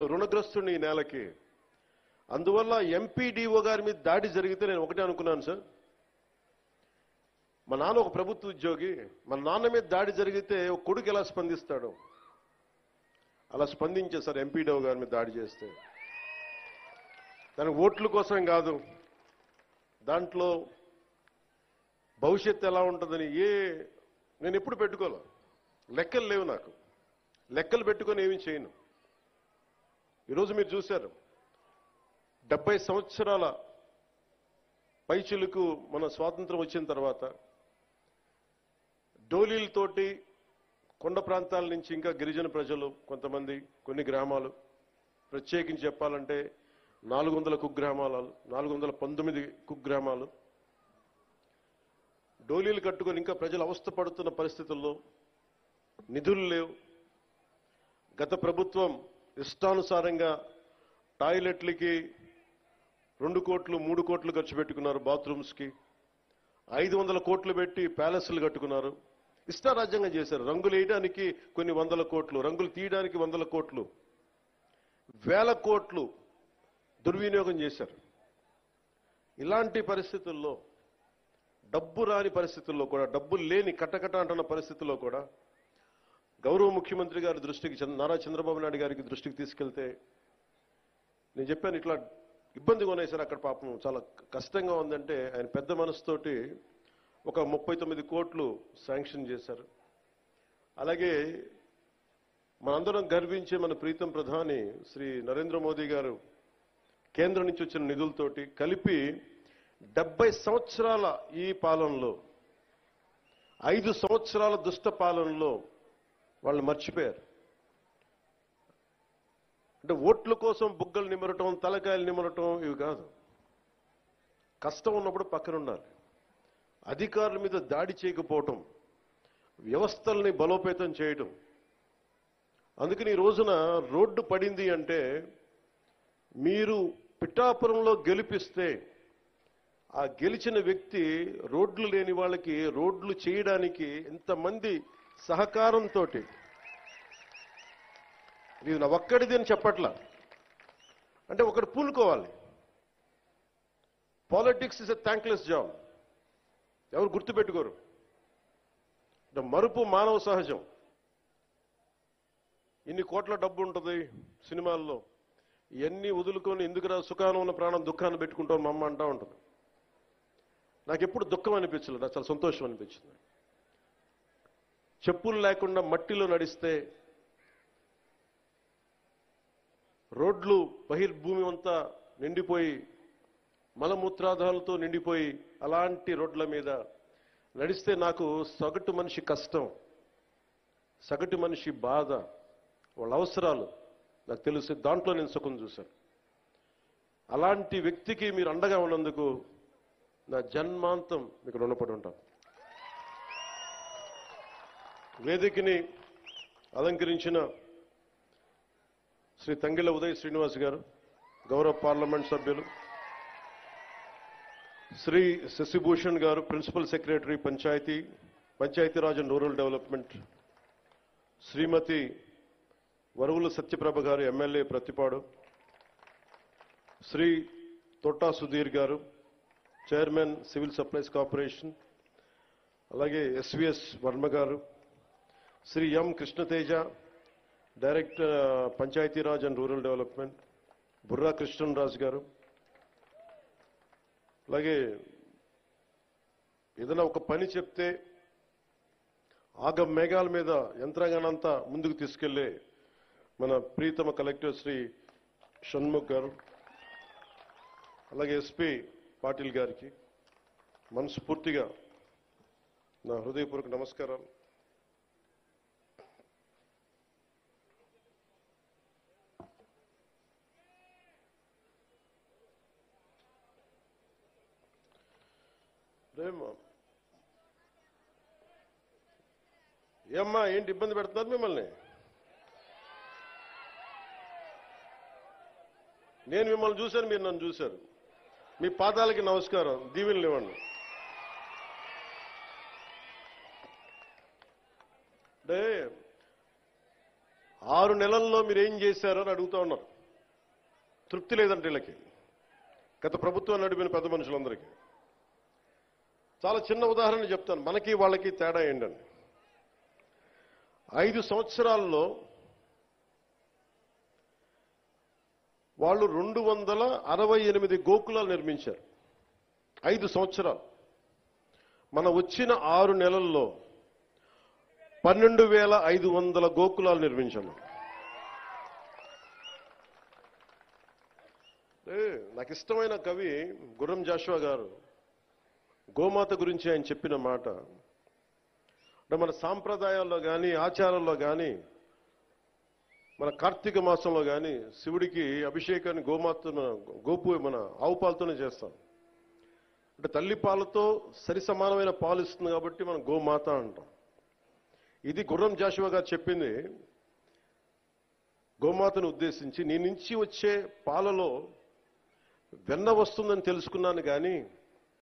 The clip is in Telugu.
రుణగ్రస్తుని ఈ నేలకి. అందువల్ల ఎంపీడీఓ గారి మీద దాడి జరిగితే నేను ఒకటే అనుకున్నాను సార్, మా నాన్న ఒక ప్రభుత్వ ఉద్యోగి, మా నాన్న మీద దాడి జరిగితే ఒక కొడుకు ఎలా స్పందిస్తాడు, అలా స్పందించే సార్ ఎంపీడీఓ గారి మీద దాడి చేస్తే. దానికి ఓట్ల కోసం కాదు, దాంట్లో భవిష్యత్తు ఎలా ఉంటుందని నేను ఎప్పుడు పెట్టుకోలే. లెక్కలు లేవు నాకు, లెక్కలు పెట్టుకొని ఏమీ చేయను. ఈరోజు మీరు చూశారు 70 సంవత్సరాల పైచిలుకు మన స్వాతంత్రం వచ్చిన తర్వాత డోలీలతోటి కొండ ప్రాంతాల నుంచి ఇంకా గిరిజన ప్రజలు కొంతమంది కొన్ని గ్రామాలు ప్రత్యేకించి చెప్పాలంటే 400 కుగ్రామాలు 419 కుగ్రామాలు డోలీలు కట్టుకొని ఇంకా ప్రజలు అవస్థ పడుతున్న పరిస్థితుల్లో నిధులు లేవు. గత ప్రభుత్వం ఇష్టానుసారంగా టాయిలెట్లకి 2 కోట్లు 3 కోట్లు ఖర్చు పెట్టుకున్నారు, బాత్రూమ్స్కి 500 కోట్లు పెట్టి ప్యాలెస్లు కట్టుకున్నారు. ఇష్టారాజ్యంగా చేశారు. రంగులు వేయడానికి కొన్ని 100 కోట్లు, రంగులు తీయడానికి 100 కోట్లు, 1000 కోట్లు దుర్వినియోగం చేశారు. ఇలాంటి పరిస్థితుల్లో, డబ్బు రాని పరిస్థితుల్లో కూడా, డబ్బులు లేని కటకట అంటున్న పరిస్థితుల్లో కూడా గౌరవ ముఖ్యమంత్రి గారి దృష్టికి, నారా చంద్రబాబు నాయుడు గారికి దృష్టికి తీసుకెళ్తే నేను చెప్పాను, ఇట్లా ఇబ్బందిగా ఉన్నాయి సార్ అక్కడ, పాపం చాలా కష్టంగా ఉందంటే ఆయన పెద్ద మనసుతోటి ఒక 39 కోట్లు శాంక్షన్ చేశారు. అలాగే మనందరం గర్వించే మన ప్రీతం ప్రధాని శ్రీ నరేంద్ర మోదీ గారు కేంద్రం నుంచి వచ్చిన నిధులతోటి కలిపి 70 సంవత్సరాల ఈ పాలనలో 5 సంవత్సరాల దుష్ట పాలనలో వాళ్ళు మర్చిపోయారు. అంటే ఓట్ల కోసం బుగ్గలు నిమరటం, తలకాయలు నిమరటం ఇవి కాదు. కష్టం ఉన్నప్పుడు పక్కన ఉండాలి. అధికారుల మీద దాడి చేయకపోవటం, వ్యవస్థల్ని బలోపేతం చేయటం. అందుకని ఈ రోజున రోడ్డు పడింది అంటే మీరు పిఠాపురంలో గెలిపిస్తే ఆ గెలిచిన వ్యక్తి రోడ్లు లేని వాళ్ళకి రోడ్లు చేయడానికి ఎంతమంది సహకారంతో, ఇది నా ఒక్కడిది అని చెప్పట్లా, అంటే ఒకటి పూనుకోవాలి. Politics is a thankless job, ఎవరు గుర్తుపెట్టుకోరు. మరుపు మానవ సహజం. ఇన్ని కోట్ల డబ్బు ఉంటుంది సినిమాల్లో, ఇవన్నీ వదులుకొని ఎందుకురా సుఖానం ఉన్న ప్రాణం దుఃఖాన్ని పెట్టుకుంటాం మా అమ్మ అంటా ఉంటుంది. నాకు ఎప్పుడు దుఃఖం అనిపించలేదు, నాకు చాలా సంతోషం అనిపించింది. చెప్పులు లేకుండా మట్టిలో నడిస్తే, రోడ్లు బహిర్భూమి అంతా నిండిపోయి మలమూత్రాదాలతో నిండిపోయి అలాంటి రోడ్ల మీద నడిస్తే నాకు సగటు మనిషి కష్టం, సగటు మనిషి బాధ, వాళ్ళ అవసరాలు నాకు తెలిసి దాంట్లో నేను సుఖం చూశాను. అలాంటి వ్యక్తికి మీరు అండగా ఉన్నందుకు నా జన్మాంతం మీకు రుణపడి ఉంటాను. వేదికని అలంకరించిన శ్రీ తంగిళ్ళ ఉదయ్ శ్రీనివాస్ గారు, గౌరవ పార్లమెంట్ సభ్యులు, Shri Shashibhushan garu, principal secretary Panchayati Raj and rural development, Shrimati Varavula Satyaprabha garu, MLA Prathipadu, Shri Totta Sudheer garu, chairman civil supplies corporation, అలాగే SVS Varma garu, Shri M Krishnateja, director Panchayati Raj and rural development, Burra Krishnaraju garu, అలాగే ఏదైనా ఒక పని చెప్తే ఆగ మేఘాల మీద యంత్రాంగానంతా ముందుకు తీసుకెళ్లే మన ప్రీతమ కలెక్టర్ శ్రీ షణ్ముఖ్ గారు, అలాగే ఎస్పీ పాటిల్ గారికి మనస్ఫూర్తిగా నా హృదయపూర్వక నమస్కారాలు. ఏమ్మా ఏంటి ఇబ్బంది పెడుతున్నారు మిమ్మల్ని? నేను మిమ్మల్ని చూశాను, మీరు నన్ను చూశారు. మీ పాదాలకి నమస్కారం, దీవెనలు ఇవ్వండి. అంటే 6 నెలల్లో మీరేం చేశారని అడుగుతా ఉన్నారు. తృప్తి లేదంటే వీళ్ళకి, గత ప్రభుత్వం నడిపిన పెద్ద మనుషులందరికీ. చాలా చిన్న ఉదాహరణ చెప్తాను, మనకి వాళ్ళకి తేడా ఏంటని. 5 సంవత్సరాల్లో వాళ్ళు 268 గోకులాలు నిర్మించారు. 5 సంవత్సరాలు. మన వచ్చిన 6 నెలల్లో 12,500 గోకులాలు నిర్మించాము. నాకు ఇష్టమైన కవి గుర్రం జాషువా గారు గోమాత గురించి ఆయన చెప్పిన మాట అంటే, మన సాంప్రదాయాల్లో కానీ ఆచారాల్లో కానీ మన కార్తీక మాసంలో కానీ శివుడికి అభిషేకాన్ని గోపు మన ఆవు పాలతోనే చేస్తాం. అంటే తల్లి పాలతో సరి సమానమైన పాలు ఇస్తుంది కాబట్టి మనం గోమాత అంటాం. ఇది గుర్రం జాషువా గారు చెప్పింది గోమాతను ఉద్దేశించి. నీ నుంచి వచ్చే పాలలో వెన్న వస్తుందని తెలుసుకున్నాను కానీ